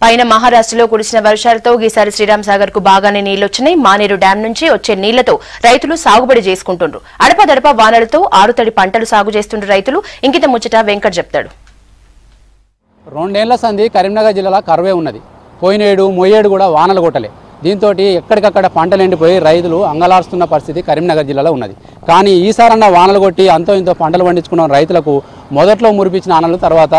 పైన మహారాష్ట్రలో కురిసిన వర్షాలతో ఈసారి శ్రీరామ్ సాగర్ కు బాగానే నీళ్లొచ్చినాయి. మానేరు డ్యాం నుంచి వచ్చే నీళ్లతో రైతులు సాగుబడి చేసుకుంటున్నారు. అడపదడప వానలతో ఆరుతడి పంటలు సాగు చేస్తున్న రైతులు ఇంకిత ముచ్చట వెంకట్ చెప్తాడు. 2 ఏళ్ల సంది కరీంనగర్ జిల్లాలో కరువే ఉన్నది. పోయినేడు మొయ్యేడు కూడా వానలు కొట్టలే. దీంతో ఎక్కడికక్కడ పంటలు ఎండిపోయి రైతులు అంగలారుస్తున్న పరిస్థితి కరీంనగర్ జిల్లాలో ఉన్నది. కానీ ఈసారన్న వానలు కొట్టి అంతో ఇంతో పంటలు పండించుకున్న రైతులకు మొదట్లో మురిపించిన ఆనలు తర్వాత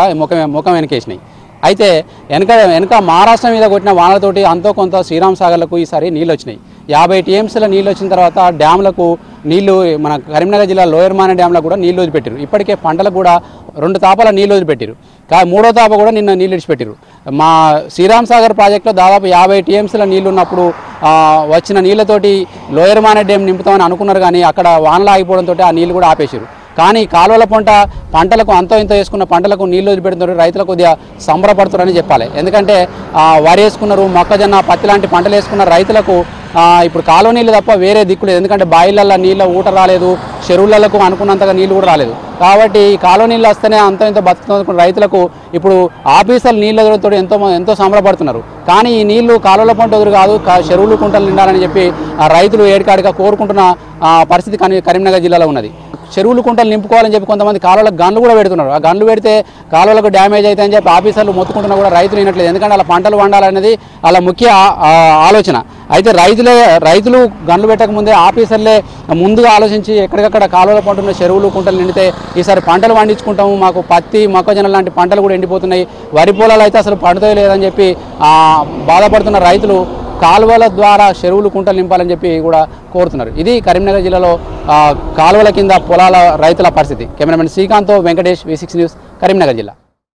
ముఖం వెనకేసినాయి. అయితే వెనక మహారాష్ట్ర మీద కొట్టిన వానలతోటి అంతో కొంత శ్రీరామ్ సాగర్లకు ఈసారి నీళ్ళు వచ్చినాయి. 50 టీఎంసీల నీళ్ళు వచ్చిన తర్వాత డ్యామ్లకు నీళ్లు మన కరీంనగర్ జిల్లా లోయర్ మానే డ్యాంలకు కూడా నీళ్లు వదిలిపెట్టారు. ఇప్పటికే పంటలకు కూడా 2 తాపాల నీళ్లు వదిలిపెట్టారు. మూడో తాప కూడా నిన్న నీళ్ళు విడిచిపెట్టారు. మా శ్రీరామ్ సాగర్ ప్రాజెక్టులో దాదాపు 50 టీఎంసీల నీళ్లు ఉన్నప్పుడు వచ్చిన నీళ్లతోటి లోయర్ మానే డ్యామ్ నింపుతామని అనుకున్నారు. కానీ అక్కడ వానలు ఆగిపోవడంతో ఆ నీళ్లు కూడా ఆపేశారు. కానీ కాలువల పంటలకు అంతో ఇంతో వేసుకున్న పంటలకు నీళ్లు వదిలిపెడుతున్నారు. రైతులకు కొద్దిగా సంబరపడుతున్నారని చెప్పాలి. ఎందుకంటే వరి వేసుకున్నారు, మొక్కజొన్న, పత్తి లాంటి పంటలు వేసుకున్న రైతులకు ఇప్పుడు కాలువ నీళ్ళు తప్ప వేరే దిక్కు లేదు. ఎందుకంటే బాయిలల్లో నీళ్ళ ఊట రాలేదు, చెరువులకు అనుకున్నంతగా నీళ్ళు కూడా రాలేదు. కాబట్టి ఈ కాలువ నీళ్ళు వస్తేనే అంతో ఇంతో బతుకుతున్న రైతులకు ఇప్పుడు ఆఫీసర్లు నీళ్ళతో ఎంతో సంబరపడుతున్నారు. కానీ ఈ నీళ్లు కాలువల పంట ఎదురు కాదు, చెరువులు కుంటలు నిండాలని చెప్పి రైతులు ఏడికాడిగా కోరుకుంటున్న పరిస్థితి కరీంనగర్ జిల్లాలో ఉన్నది. చెరువులు కుంటలు నింపుకోవాలని చెప్పి కొంతమంది కాలువలకు గన్లు కూడా పెడుతున్నారు. ఆ గన్లు పెడితే కాలువలకు డ్యామేజ్ అవుతాయని చెప్పి ఆఫీసర్లు మొత్తుకుంటున్నా కూడా రైతులు వినట్లేదు. ఎందుకంటే అలా పంటలు పండాలనేది అలా ముఖ్య ఆలోచన. అయితే రైతులు గన్లు పెట్టకముందే ఆఫీసర్లే ముందుగా ఆలోచించి ఎక్కడికక్కడ కాలువల పంటున్న చెరువులు కుంటలు నిండితే ఈసారి పంటలు పండించుకుంటాము, మాకు పత్తి, మొక్కజొన్న లాంటి పంటలు కూడా ఎండిపోతున్నాయి, వరి పొలాలు అయితే అసలు పండుతాయి లేదని చెప్పి బాధపడుతున్న రైతులు కాలువల ద్వారా చెరువులు కుంటలు నింపాలని చెప్పి కూడా కోరుతున్నారు. ఇది కరీంనగర్ జిల్లాలో కాలువల కింద పొలాల రైతుల పరిస్థితి. కెమెరామెన్ శ్రీకాంత్తో వెంకటేష్, V6 న్యూస్, కరీంనగర్ జిల్లా.